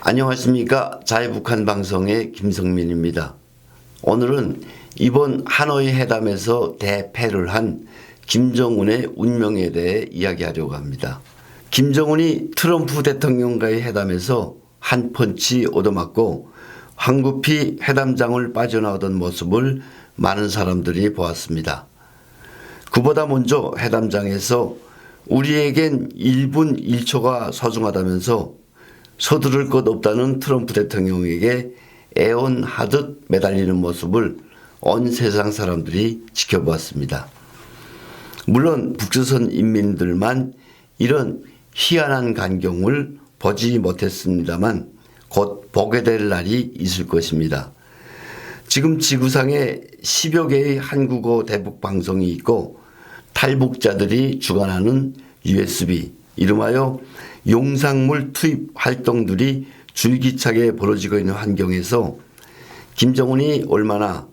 안녕하십니까. 자유북한 방송의 김성민입니다. 오늘은 이번 하노이 회담에서 대패를 한 김정은의 운명에 대해 이야기하려고 합니다. 김정은이 트럼프 대통령과의 회담에서 한 펀치 얻어맞고 황급히 회담장을 빠져나오던 모습을 많은 사람들이 보았습니다. 그보다 먼저 회담장에서 우리에겐 1분 1초가 소중하다면서 서두를 것 없다는 트럼프 대통령에게 애원하듯 매달리는 모습을 온 세상 사람들이 지켜보았습니다. 물론 북조선 인민들만 이런 희한한 광경을 보지 못했습니다만 곧 보게 될 날이 있을 것입니다. 지금 지구상에 10여 개의 한국어 대북 방송이 있고 탈북자들이 주관하는 USB, 이름하여 용상물 투입 활동들이 줄기차게 벌어지고 있는 환경에서 김정은이 얼마나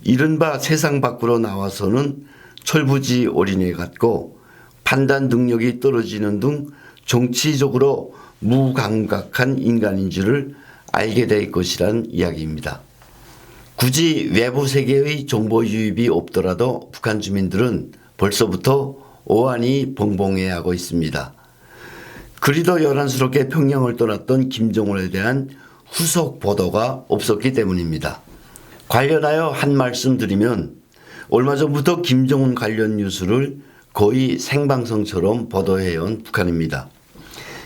이른바 세상 밖으로 나와서는 철부지 어린애 같고 판단 능력이 떨어지는 등 정치적으로 무감각한 인간인지를 알게 될 것이란 이야기입니다. 굳이 외부 세계의 정보 유입이 없더라도 북한 주민들은 벌써부터 어안이 벙벙해하고 있습니다. 그리도 요란스럽게 평양을 떠났던 김정은에 대한 후속 보도가 없었기 때문입니다. 관련하여 한 말씀 드리면 얼마 전부터 김정은 관련 뉴스를 거의 생방송처럼 보도해온 북한입니다.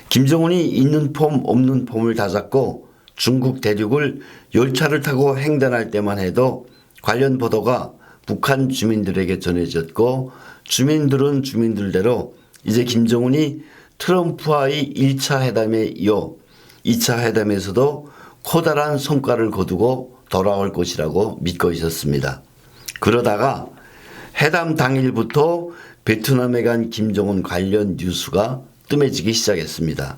김정은이 있는 폼 없는 폼을 다 잡고 중국 대륙을 열차를 타고 횡단할 때만 해도 관련 보도가 북한 주민들에게 전해졌고 주민들은 주민들대로 이제 김정은이 트럼프와의 1차 회담에 이어 2차 회담에서도 커다란 성과를 거두고 돌아올 것이라고 믿고 있었습니다. 그러다가 회담 당일부터 베트남에 간 김정은 관련 뉴스가 뜸해지기 시작했습니다.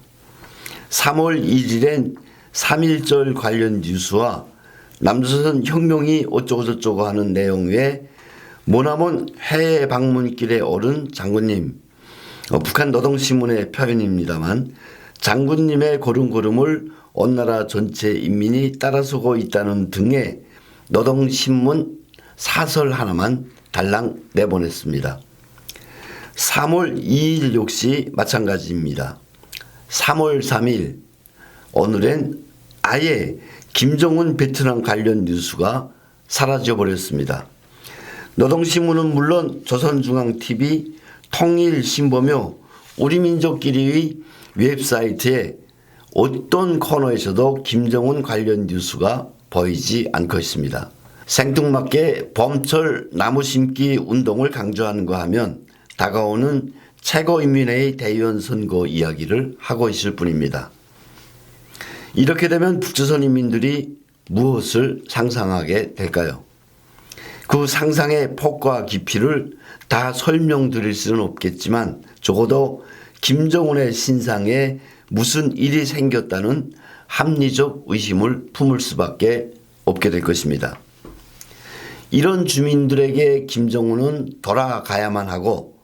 3월 1일엔 3.1절 관련 뉴스와 남조선 혁명이 어쩌고저쩌고 하는 내용 외에 머나먼 해외 방문길에 오른 장군님, 북한 노동신문의 표현입니다만 장군님의 걸음걸음을 온 나라 전체 인민이 따라서고 있다는 등의 노동신문 사설 하나만 달랑 내보냈습니다. 3월 2일 역시 마찬가지입니다. 3월 3일 오늘엔 아예 김정은 베트남 관련 뉴스가 사라져버렸습니다. 노동신문은 물론 조선중앙TV, 통일신보며 우리민족끼리의 웹사이트에 어떤 코너에서도 김정은 관련 뉴스가 보이지 않고 있습니다. 생뚱맞게 봄철 나무 심기 운동을 강조하는가 하면 다가오는 최고인민회의 대의원 선거 이야기를 하고 있을 뿐입니다. 이렇게 되면 북조선 인민들이 무엇을 상상하게 될까요? 그 상상의 폭과 깊이를 다 설명드릴 수는 없겠지만 적어도 김정은의 신상에 무슨 일이 생겼다는 합리적 의심을 품을 수밖에 없게 될 것입니다. 이런 주민들에게 김정은은 돌아가야만 하고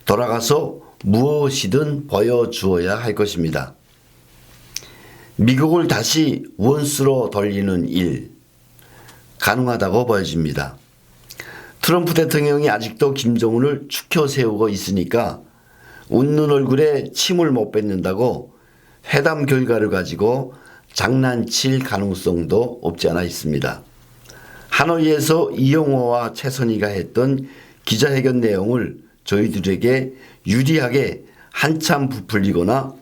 돌아가서 무엇이든 보여주어야 할 것입니다. 미국을 다시 원수로 돌리는 일, 가능하다고 보여집니다. 트럼프 대통령이 아직도 김정은을 추켜 세우고 있으니까 웃는 얼굴에 침을 못 뱉는다고 회담 결과를 가지고 장난칠 가능성도 없지 않아 있습니다. 하노이에서 이영호와 최선희가 했던 기자회견 내용을 저희들에게 유리하게 한참 부풀리거나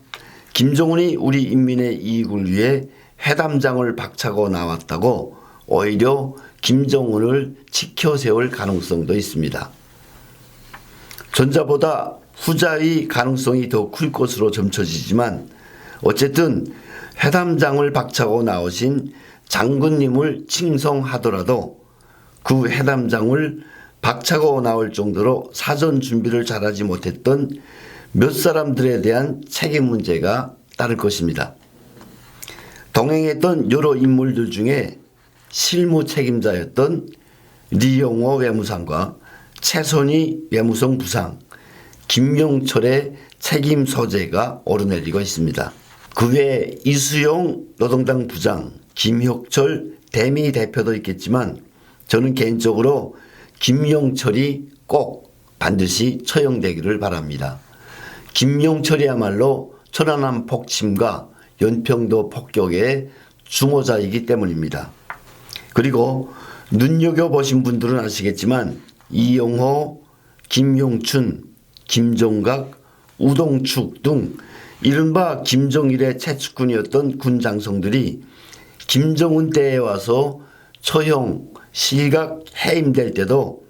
김정은이 우리 인민의 이익을 위해 회담장을 박차고 나왔다고 오히려 김정은을 지켜 세울 가능성도 있습니다. 전자보다 후자의 가능성이 더 클 것으로 점쳐지지만 어쨌든 회담장을 박차고 나오신 장군님을 칭송하더라도 그 회담장을 박차고 나올 정도로 사전 준비를 잘하지 못했던 몇 사람들에 대한 책임 문제가 따를 것입니다. 동행했던 여러 인물들 중에 실무 책임자였던 리용호 외무상과 최선희 외무성 부상, 김명철의 책임 소재가 오르내리고 있습니다. 그 외에 이수용 노동당 부장, 김혁철 대미 대표도 있겠지만 저는 개인적으로 김용철이 꼭 반드시 처형되기를 바랍니다. 김용철이야말로 천안함 폭침과 연평도 폭격의 주모자이기 때문입니다. 그리고 눈여겨보신 분들은 아시겠지만 이영호, 김용춘, 김종각, 우동축 등 이른바 김정일의 채축군이었던 군 장성들이 김정은 때에 와서 처형, 실각, 해임될 때도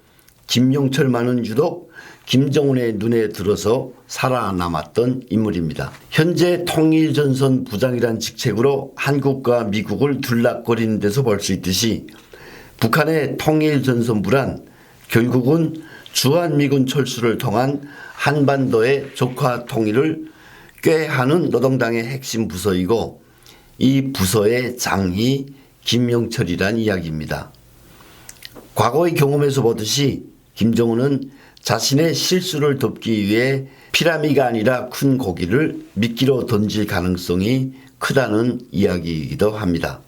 김용철만은 유독 김정은의 눈에 들어서 살아남았던 인물입니다. 현재 통일전선 부장이란 직책으로 한국과 미국을 둘락거리는 데서 볼 수 있듯이 북한의 통일전선부란 결국은 주한미군 철수를 통한 한반도의 적화 통일을 꾀하는 노동당의 핵심 부서이고 이 부서의 장이 김용철이란 이야기입니다. 과거의 경험에서 보듯이 김정은은 자신의 실수를 덮기 위해 피라미가 아니라 큰 고기를 미끼로 던질 가능성이 크다는 이야기이기도 합니다.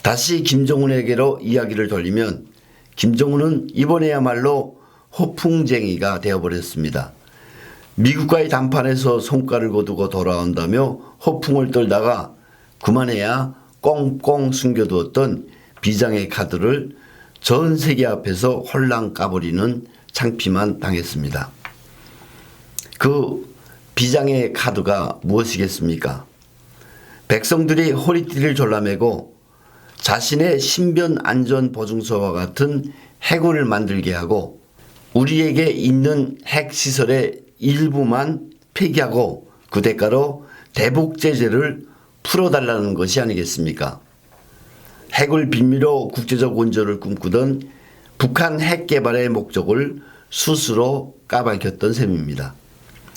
다시 김정은에게로 이야기를 돌리면 김정은은 이번에야말로 허풍쟁이가 되어버렸습니다. 미국과의 담판에서 성과를 거두고 돌아온다며 허풍을 떨다가 그만해야 꽁꽁 숨겨두었던 비장의 카드를 전 세계 앞에서 홀랑 까버리는 창피만 당했습니다. 그 비장의 카드가 무엇이겠습니까? 백성들이 허리띠를 졸라매고 자신의 신변 안전 보증서와 같은 해군을 만들게 하고 우리에게 있는 핵시설의 일부만 폐기하고 그 대가로 대북 제재를 풀어달라는 것이 아니겠습니까? 핵을 빌미로 국제적 원조를 꿈꾸던 북한 핵 개발의 목적을 스스로 까발켰던 셈입니다.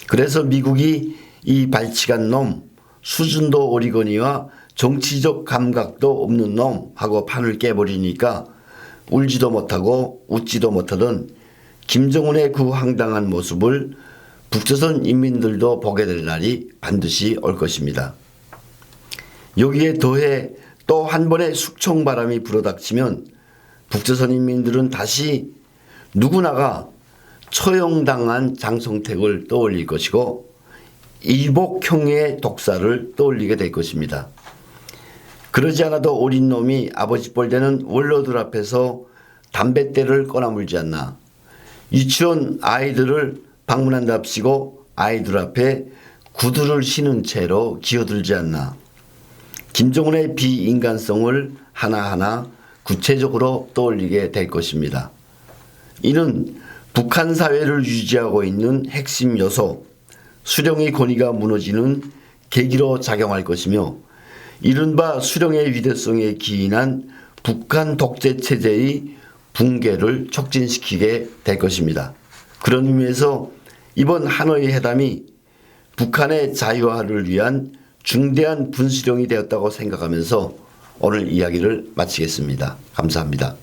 그래서 미국이 이 발칙한 놈, 수준도 어리거니와 정치적 감각도 없는 놈 하고 판을 깨버리니까 울지도 못하고 웃지도 못하던 김정은의 그 황당한 모습을 북조선 인민들도 보게 될 날이 반드시 올 것입니다. 여기에 더해 또 한 번의 숙청바람이 불어닥치면 북조선 인민들은 다시 누구나가 처형당한 장성택을 떠올릴 것이고 이복형의 독사를 떠올리게 될 것입니다. 그러지 않아도 어린 놈이 아버지 뻘 되는 원로들 앞에서 담뱃대를 꺼나물지 않나. 유치원 아이들을 방문한답시고 아이들 앞에 구두를 신은 채로 기어들지 않나. 김정은의 비인간성을 하나하나 구체적으로 떠올리게 될 것입니다. 이는 북한 사회를 유지하고 있는 핵심 요소, 수령의 권위가 무너지는 계기로 작용할 것이며 이른바 수령의 위대성에 기인한 북한 독재 체제의 붕괴를 촉진시키게 될 것입니다. 그런 의미에서 이번 하노이 회담이 북한의 자유화를 위한 중대한 분수령이 되었다고 생각하면서 오늘 이야기를 마치겠습니다. 감사합니다.